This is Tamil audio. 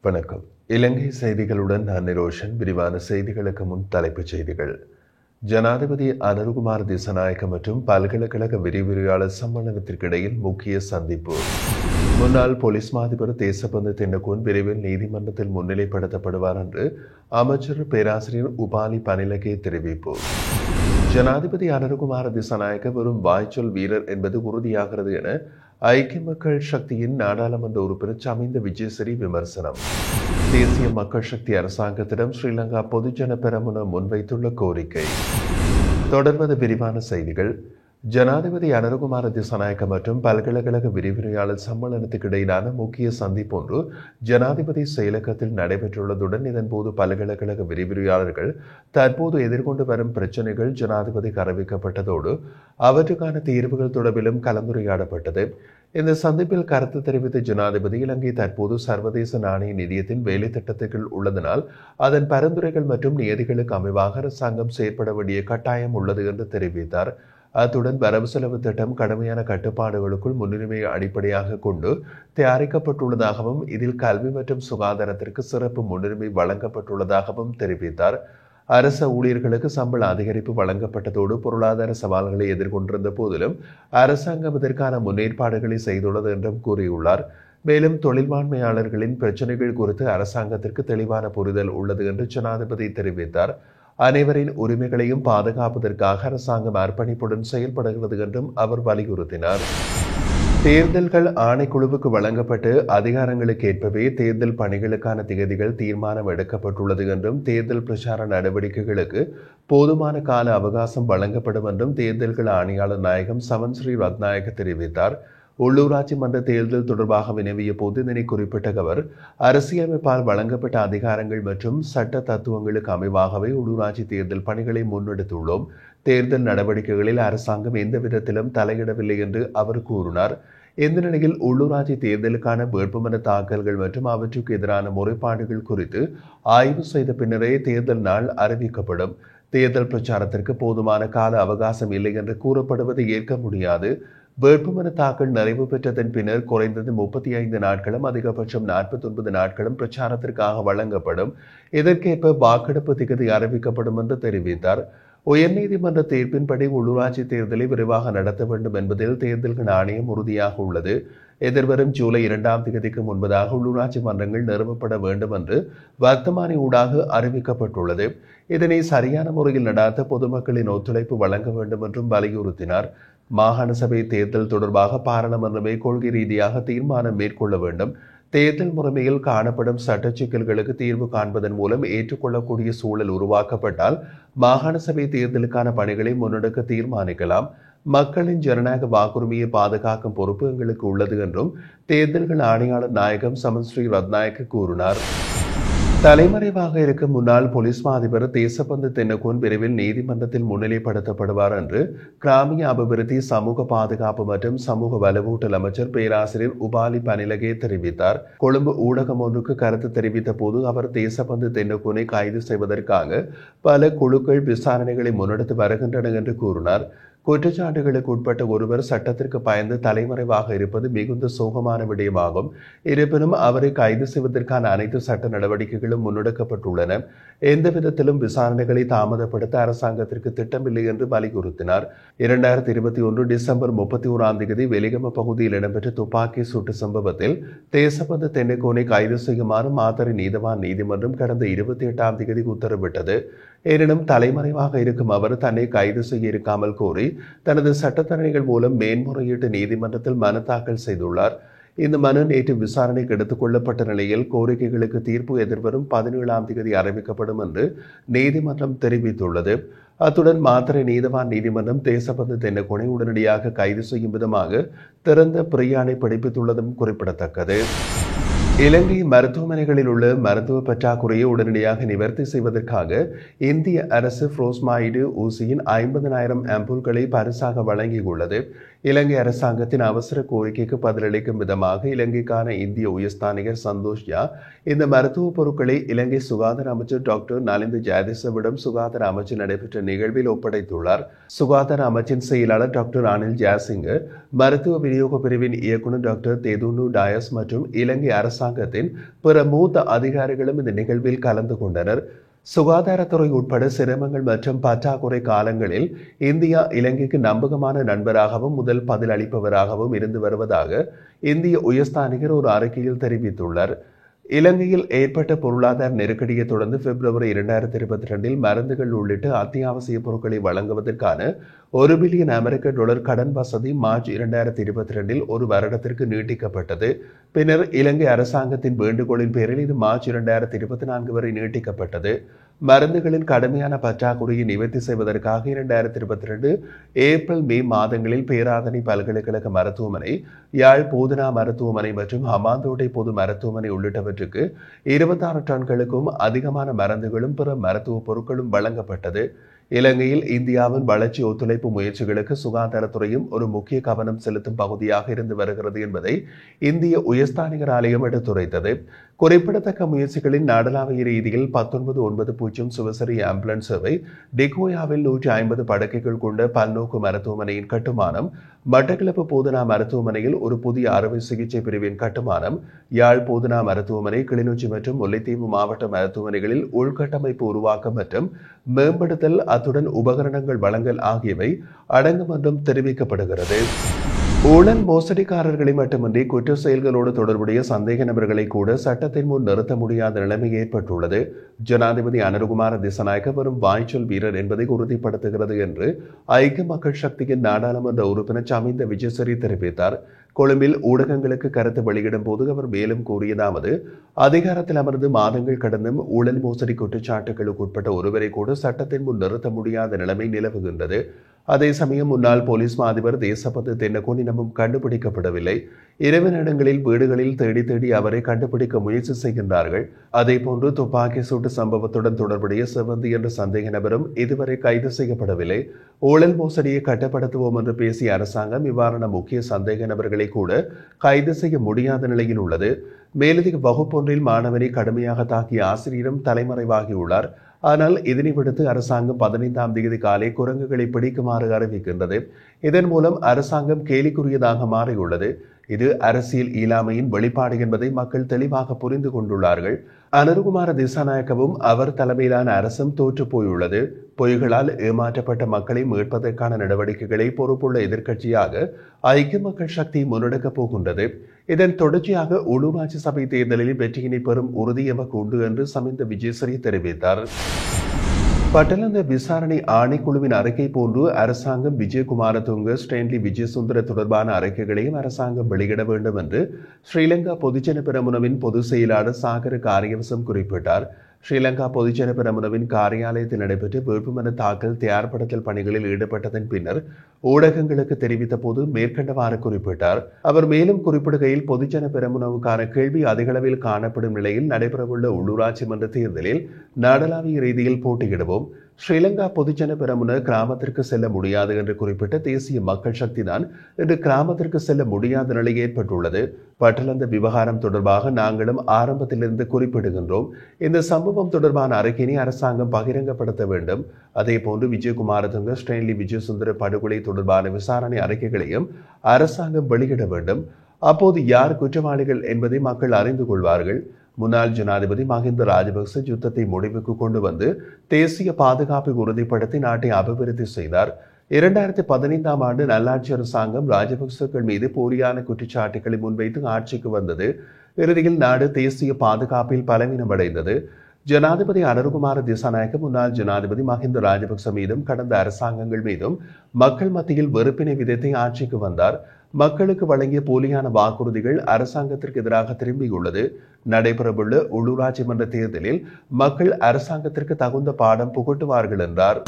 வணக்கம். இலங்கை செய்திகளுடன் நான் நிரோஷன். விரிவான செய்திகளுக்கு முன் தலைப்புச் செய்திகள். ஜனாதிபதி அனுருகுமார் திசாநாயக்க மற்றும் பல்கலைக்கழக விரிவுரையாளர் சம்மேளனத்திற்கிடையில் முக்கிய சந்திப்பு. முன்னாள் போலீஸ் மாதிபர் தேசபந்து தென்னகோன் விரைவில் நீதிமன்றத்தில் முன்னிலைப்படுத்தப்படுவார் என்று அமைச்சர் பேராசிரியர் உபாலி பனிலகே தெரிவிப்பு. ஜனாதிபதி அனுருகுமார திசாநாயக்க வெறும் வாய்ச்சொல் வீரர் என்பது உறுதியாகிறது என ஐக்கிய மக்கள் சக்தியின் நாடாளுமன்ற உறுப்பினர் சமிந்த விஜயசிறி விமர்சனம். தேசிய மக்கள் சக்தி அரசாங்கத்திடம் ஸ்ரீலங்கா பொதுஜன பெரமுன முன்வைத்துள்ள கோரிக்கை. தொடர்வது விரிவான செய்திகள். ஜனாதிபதி அனுருகுமார திசாநாயக்க மற்றும் பல்கலைக்கழக விரிவுரையாளர் சம்மேளனத்துக்கு இடையிலான முக்கிய சந்திப்பு ஒன்று ஜனாதிபதி செயலகத்தில் நடைபெற்றுள்ளதுடன் இதன்போது பல்கலைக்கழக விரிவுரையாளர்கள் தற்போது எதிர்கொண்டு வரும் பிரச்சினைகள் ஜனாதிபதிக்கு அறிவிக்கப்பட்டதோடு அவற்றுக்கான தீர்வுகள் தொடர்பிலும் கலந்துரையாடப்பட்டது. இந்த சந்திப்பில் கருத்து தெரிவித்த ஜனாதிபதி, இலங்கை தற்போது சர்வதேச நாணய நிதியத்தின் வேலை திட்டத்துக்குள் உள்ளதனால் அதன் பரிந்துரைகள் மற்றும் நியதிகளுக்கு அமைவாக அரசாங்கம் செயற்பட வேண்டிய கட்டாயம் உள்ளது என்று தெரிவித்தார். அத்துடன் வரவு செலவு திட்டம் கடுமையான கட்டுப்பாடுகளுக்குள் முன்னுரிமையை அடிப்படையாக கொண்டு தயாரிக்கப்பட்டுள்ளதாகவும் இதில் கல்வி மற்றும் சுகாதாரத்திற்கு சிறப்பு முன்னுரிமை வழங்கப்பட்டுள்ளதாகவும் தெரிவித்தார். அரச ஊழியர்களுக்கு சம்பள அதிகரிப்பு வழங்கப்பட்டதோடு பொருளாதார சவால்களை எதிர்கொண்டிருந்த போதிலும் அரசாங்கம் இதற்கான முன்னேற்பாடுகளை செய்துள்ளது என்றும் கூறியுள்ளார். மேலும் தொழில்வாண்மையாளர்களின் பிரச்சினைகள் குறித்து அரசாங்கத்திற்கு தெளிவான புரிதல் உள்ளது என்று ஜனாதிபதி தெரிவித்தார். அனைவரின் உரிமைகளையும் பாதுகாப்பதற்காக அரசாங்கம் அர்ப்பணிப்புடன் செயல்படுகிறது என்றும் அவர் வலியுறுத்தினார். தேர்தல்கள் ஆணைக்குழுவுக்கு வழங்கப்பட்டு அதிகாரங்களுக்கு ஏற்பவே தேர்தல் பணிகளுக்கான திகதிகள் தீர்மானம் எடுக்கப்பட்டுள்ளது என்றும் தேர்தல் பிரச்சார நடவடிக்கைகளுக்கு போதுமான கால அவகாசம் வழங்கப்படும் என்றும் தேர்தல்கள் ஆணையாளர் நாயகம் சமன் ஸ்ரீ ரத்நாயக்க தெரிவித்தார். உள்ளூராட்சி மன்ற தேர்தல் தொடர்பாக வினவிய போது இதனை குறிப்பிட்ட அவர், அரசியலமைப்பால் வழங்கப்பட்ட அதிகாரங்கள் மற்றும் சட்ட தத்துவங்களுக்கு அமைவாகவே உள்ளூராட்சி தேர்தல் பணிகளை முன்னெடுத்துள்ளோம். தேர்தல் நடவடிக்கைகளில் அரசாங்கம் எந்த விதத்திலும் தலையிடவில்லை என்று அவர் கூறினார். இந்த நிலையில் உள்ளூராட்சி தேர்தலுக்கான வேட்புமனு தாக்கல்கள் மற்றும் அவற்றுக்கு எதிரான முறைப்பாடுகள் குறித்து ஆய்வு செய்த பின்னரே தேர்தல் நாள் அறிவிக்கப்படும். தேர்தல் பிரச்சாரத்திற்கு போதுமான கால அவகாசம் இல்லை என்று கூறப்படுவதை ஏற்க முடியாது. வேட்புமனு தாக்கல் நிறைவு பெற்றதன் பின்னர் குறைந்தது 35 நாட்களும் அதிகபட்சம் 49 நாட்களும் பிரச்சாரத்திற்காக வழங்கப்படும். இதற்கேற்ப வாக்கெடுப்பு திகதி அறிவிக்கப்படும் என்று தெரிவித்தார். உயர்நீதிமன்ற தீர்ப்பின்படி உள்ளூராட்சி தேர்தலை விரைவாக நடத்த வேண்டும் என்பதில் தேர்தல்கள் ஆணையம் உறுதியாக உள்ளது. எதிர்வரும் ஜூலை 2ஆம் தேதிக்கு முன்பதாக உள்ளூராட்சி மன்றங்கள் நிறுவப்பட வேண்டும் என்று வர்த்தமானி ஊடாக அறிவிக்கப்பட்டுள்ளது. இதனை சரியான முறையில் நடாத்த பொதுமக்களின் ஒத்துழைப்பு வழங்க வேண்டும் என்றும் வலியுறுத்தினார். மாகாண சபை தேர்தல் தொடர்பாக பாராளுமன்றமே கொள்கை ரீதியாக தீர்மானம் மேற்கொள்ள வேண்டும். தேர்தல் முறைமையில் காணப்படும் சட்ட சிக்கல்களுக்கு தீர்வு காண்பதன் மூலம் ஏற்றுக்கொள்ளக்கூடிய சூழல் உருவாக்கப்பட்டால் மாகாண சபை தேர்தலுக்கான பணிகளை முன்னெடுக்க தீர்மானிக்கலாம். மக்களின் ஜனநாயக வாக்குரிமையை பாதுகாக்கும் பொறுப்பு எங்களுக்கு உள்ளது என்றும் தேர்தல்கள் ஆணையாளர் நாயகம் சமன் ஸ்ரீ ரத்நாயக்க கூறினார். தலைமறைவாக இருக்கும் முன்னாள் போலீஸ் மாதிபர் தேசபந்து தென்னகோன் விரைவில் நீதிமன்றத்தில் முன்னிலைப்படுத்தப்படுவார் என்று கிராமிய அபிவிருத்தி, சமூக பாதுகாப்பு மற்றும் சமூக வலுவூட்டல் அமைச்சர் பேராசிரியர் உபாலி பனிலகே தெரிவித்தார். கொழும்பு ஊடகம் ஒன்றுக்கு கருத்து தெரிவித்த போது அவர் தேசபந்து தென்னகோனை கைது செய்வதற்காக பல குழுக்கள் விசாரணைகளை முன்னெடுத்து வருகின்றன என்று கூறினார். குற்றச்சாட்டுகளுக்கு உட்பட்ட ஒருவர் சட்டத்திற்கு பயந்து தலைமறைவாக இருப்பது மிகுந்த சோகமான விடயமாகும். இருப்பினும் அவரை கைது செய்வதற்கான அனைத்து சட்ட நடவடிக்கைகளும் முன்னெடுக்கப்பட்டுள்ளன. எந்த விதத்திலும் விசாரணைகளை தாமதப்படுத்த அரசாங்கத்திற்கு திட்டமில்லை என்று வலியுறுத்தினார். 2021 டிசம்பர் 31ஆம் தேதி வெலிகம பகுதியில் இடம்பெற்ற துப்பாக்கி சூட்டு சம்பவத்தில் தேசபந்து தென்னகோனை கைது செய்யுமாறு மாத்தறை நீதவான் நீதிமன்றம் கடந்த 28ஆம் தேதி உத்தரவிட்டது. எனினும் தலைமறைவாக இருக்கும் அவர் தன்னை கைது செய்ய இருக்காமல் கோரி தனது சட்டத்தரணிகள் மூலம் மேன்முறையீட்டு நீதிமன்றத்தில் மனு தாக்கல் செய்துள்ளார். இந்த மனு நேற்று விசாரணைக்கு எடுத்துக் கொள்ளப்பட்ட நிலையில் கோரிக்கைகளுக்கு தீர்ப்பு எதிர்வரும் 17ஆம் தேதி அறிவிக்கப்படும் என்று நீதிமன்றம் தெரிவித்துள்ளது. அத்துடன் மாத்தறை நீதவான் நீதிமன்றம் தேசபந்து தென்னகோனை உடனடியாக கைது செய்யும் விதமாக திறந்த பிரியாணை பிடிப்பித்துள்ளதும் குறிப்பிடத்தக்கது. இலங்கை மருத்துவமனைகளில் உள்ள மருத்துவ பற்றாக்குறையை உடனடியாக நிவர்த்தி செய்வதற்காக இந்திய அரசு புரோஸ்மாயிடு ஊசியின் 50,000 ஆம்பூல்களை பரிசாக வழங்கியுள்ளது. இலங்கை அரசாங்கத்தின் அவசர கோரிக்கைக்கு பதிலளிக்கும் விதமாக இலங்கைக்கான இந்திய உயர்ஸ்தானிகர் சந்தோஷ் ஜா இந்த மருத்துவ பொருட்களை இலங்கை சுகாதார அமைச்சர் டாக்டர் நலிந்த ஜெயதிசவிடம் சுகாதார அமைச்சர் நடைபெற்ற நிகழ்வில் ஒப்படைத்துள்ளார். சுகாதார அமைச்சின் செயலாளர் டாக்டர் அனில் ஜெயசிங்க, மருத்துவ விநியோக பிரிவின் இயக்குநர் டாக்டர் தேதுனு டயஸ் மற்றும் இலங்கை அரசாங்கத்தின் பிற மூத்த அதிகாரிகளும் இந்த நிகழ்வில் கலந்து கொண்டனர். சுகாதாரத்துறை உட்பட சிரமங்கள் மற்றும் பற்றாக்குறை காலங்களில் இந்தியா இலங்கைக்கு நம்பகமான நண்பராகவும் முதல் பதில் அளிப்பவராகவும் இருந்து வருவதாக இந்திய உயர்ஸ்தானிகர் ஒரு அறிக்கையில் தெரிவித்துள்ளார். இலங்கையில் ஏற்பட்ட பொருளாதார நெருக்கடியை தொடர்ந்து பிப்ரவரி 2022 மருந்துகள் உள்ளிட்ட அத்தியாவசிய பொருட்களை வழங்குவதற்கான $1 பில்லியன் கடன் வசதி மார்ச் 2022 ஒரு வருடத்திற்கு நீட்டிக்கப்பட்டது. பின்னர் இலங்கை அரசாங்கத்தின் வேண்டுகோளின் பேரில் இது மார்ச் 2024 வரை நீட்டிக்கப்பட்டது. மருந்துகளின் கடுமையான பற்றாக்குறையை நிவர்த்தி செய்வதற்காக 2022 ஏப்ரல் மே மாதங்களில் பேராதனை பல்கலைக்கழக மருத்துவமனை, யாழ் போதனா மருத்துவமனை மற்றும் ஹமாந்தோட்டை பொது மருத்துவமனை உள்ளிட்டவற்றுக்கு 26 டன்களுக்கும் அதிகமான மருந்துகளும் பிற மருத்துவ பொருட்களும் வழங்கப்பட்டது. இலங்கையில் இந்தியாவின் வளர்ச்சி ஒத்துழைப்பு முயற்சிகளுக்கு சுகாதாரத்துறையும் ஒரு முக்கிய கவனம் செலுத்தும் பகுதியாக இருந்து வருகிறது என்பதை இந்திய உயர்ஸ்தானிகர் ஆலயம் எடுத்துரைத்தது. குறிப்பிடத்தக்க முயற்சிகளின் நாடளாவிய ரீதியில் 1990 சுவசரி ஆம்புலன்ஸ் சேவை, டிகோயாவில் 150 படுக்கைகள் கொண்ட பல்நோக்கு மருத்துவமனையின் கட்டுமானம், மட்டக்களப்பு போதனா மருத்துவமனையில் ஒரு புதிய அறுவை சிகிச்சை பிரிவின் கட்டுமானம், யாழ் போதனா மருத்துவமனை, கிளிநொச்சி மற்றும் முல்லைத்தீவு மாவட்ட மருத்துவமனைகளில் உள்கட்டமைப்பு உருவாக்கம் மற்றும் மேம்படுத்தல், அத்துடன் உபகரணங்கள் வழங்கல் ஆகியவை அடங்கும் என்றும் தெரிவிக்கப்படுகிறது. ஊழல் மோசடிக்காரர்களை மட்டுமின்றி குற்ற செயல்களோடு தொடர்புடைய சந்தேக நபர்களை கூட சட்டத்தின் முன் நிறுத்த முடியாத நிலைமை ஏற்பட்டுள்ளது. ஜனாதிபதி அனுரகுமார திசாநாயக்க வெறும் வாய்ச்சொல் வீரர் என்பதை உறுதிப்படுத்துகிறது என்று ஐக்கிய மக்கள் சக்தியின் நாடாளுமன்ற உறுப்பினர் சமிந்த விஜயசரி தெரிவித்தார். கொழும்பில் ஊடகங்களுக்கு கருத்து வெளியிடும் போது அவர் மேலும் கூறியதாவது, அதிகாரத்தில் அமர்ந்து மாதங்கள் கடந்தும் ஊழல் மோசடி குற்றச்சாட்டுகளுக்கு உட்பட்ட ஒருவரை கூட சட்டத்தின் முன் நிறுத்த முடியாத நிலைமை நிலவுகின்றது. அதே சமயம் முன்னாள் போலீஸ் மாதிபர் தேசபந்து தென்னகோன் இன்னமும் கண்டுபிடிக்கப்படவில்லை. இரவு நேரங்களில் வீடுகளில் தேடி தேடி அவரை கண்டுபிடிக்க முயற்சி செய்கின்றார்கள். அதேபோன்று துப்பாக்கி சூட்டு சம்பவத்துடன் தொடர்புடைய செவந்தி என்ற சந்தேக நபரும் இதுவரை கைது செய்யப்படவில்லை. ஊழல் மோசடியை கட்டுப்படுத்துவோம் என்று பேசிய அரசாங்கம் இவ்வாறான முக்கிய சந்தேக நபர்களை கூட கைது செய்ய முடியாத நிலையில் உள்ளது. மேலதிக வகுப்பொன்றில் மாணவனை கடுமையாக தாக்கிய ஆசிரியரும் தலைமறைவாகியுள்ளார். ஆனால் இதனை விடுத்து அரசாங்கம் 15ஆம் தேதி காலை குரங்குகளை பிடிக்குமாறு அறிவிக்கின்றது. இதன் மூலம் அரசாங்கம் கேலிக்குரியதாக மாறியுள்ளது. இது அரசியல் இயலாமையின் வெளிப்பாடு என்பதை மக்கள் தெளிவாக புரிந்து கொண்டுள்ளார்கள். அனுரகுமார திசாநாயக்கவும் அவர் தலைமையிலான அரசும் தோற்று போயுள்ளது. பொய்களால் ஏமாற்றப்பட்ட மக்களை மீட்பதற்கான நடவடிக்கைகளை பொறுப்புள்ள எதிர்க்கட்சியாக ஐக்கிய மக்கள் சக்தி முன்னெடுக்கப் போகின்றது. இதன் தொடர்ச்சியாக உள்ளூராட்சி சபை தேர்தலில் வெற்றியினை பெறும் உறுதி எமக்கு உண்டு என்று சமிந்த விஜயசரி தெரிவித்தார். பட்டலந்த விசாரணை ஆணைக்குழுவின் அறிக்கை போன்று அரசாங்கம் விஜயகுமாரதுங்க, ஸ்டேன்லி விஜயசுந்தர தொடர்பான அறிக்கைகளையும் அரசாங்கம் வெளியிட வேண்டும் என்று ஸ்ரீலங்கா பொதுஜன பெரமுனவின் பொதுச் செயலாளர் சாகர காரியவசம் குறிப்பிட்டார். ஸ்ரீலங்கா பொதுஜன பெரமுனவின் காரியாலயத்தில் நடைபெற்ற வேட்புமனு தாக்கல் தயார்படுத்தல் பணிகளில் ஈடுபட்டதன் பின்னர் ஊடகங்களுக்கு தெரிவித்த போது மேற்கண்டவாறு குறிப்பிட்டார். அவர் மேலும் குறிப்பிடுகையில், பொதுஜன பெரமுனவுக்கான கேள்வி அதிகளவில் காணப்படும் நிலையில் நடைபெறவுள்ள உள்ளூராட்சி மன்ற தேர்தலில் நாடளாவிய ரீதியில் போட்டியிடுவோம். ஸ்ரீலங்கா பொதுஜன பெரமுன கிராமத்திற்கு செல்ல முடியாது என்று குறிப்பிட்ட தேசிய மக்கள் சக்தி தான் இன்று கிராமத்திற்கு செல்ல முடியாத நிலை ஏற்பட்டுள்ளது. பட்டலந்த விவகாரம் தொடர்பாக நாங்களும் ஆரம்பத்திலிருந்து குறிப்பிடுகின்றோம். இந்த சம்பவம் தொடர்பான அறிக்கையினை அரசாங்கம் பகிரங்கப்படுத்த வேண்டும். அதேபோன்று விஜயகுமாரதுங்க, ஸ்டேன்லி விஜயசுந்தர படுகொலை தொடர்பான விசாரணை அறிக்கைகளையும் அரசாங்கம் வெளியிட வேண்டும். அப்போது யார் குற்றவாளிகள் என்பதை மக்கள் அறிந்து கொள்வார்கள். முன்னாள் ஜனாதிபதி மஹிந்த ராஜபக்ச யுத்தத்தை முடிவுக்கு கொண்டு வந்து தேசிய பாதுகாப்பை உறுதிப்படுத்தி நாட்டை அபிவிருத்தி செய்தார். 2015ஆம் ஆண்டு நல்லாட்சி அரசாங்கம் ராஜபக்சர்கள் மீது போலியான குற்றச்சாட்டுகளை முன்வைத்து ஆட்சிக்கு வந்தது. இறுதியில் நாடு தேசிய பாதுகாப்பில் பலவீனமடைந்தது. ஜனாதிபதி அனுரகுமார திசாநாயக்க முன்னாள் ஜனாதிபதி மஹிந்த ராஜபக்ச மீதும் கடந்த அரசாங்கங்கள் மீதும் மக்கள் மத்தியில் வெறுப்பினை விதைத்து ஆட்சிக்கு வந்தார். மக்களுக்கு வழங்கிய போலியான வாக்குறுதிகள் அரசாங்கத்திற்கு எதிராக திரும்பியுள்ளது. நடைபெறவுள்ள உள்ளூராட்சி மன்ற தேர்தலில் மக்கள் அரசாங்கத்திற்கு தகுந்த பாடம் புகட்டுவார்கள் என்றார்.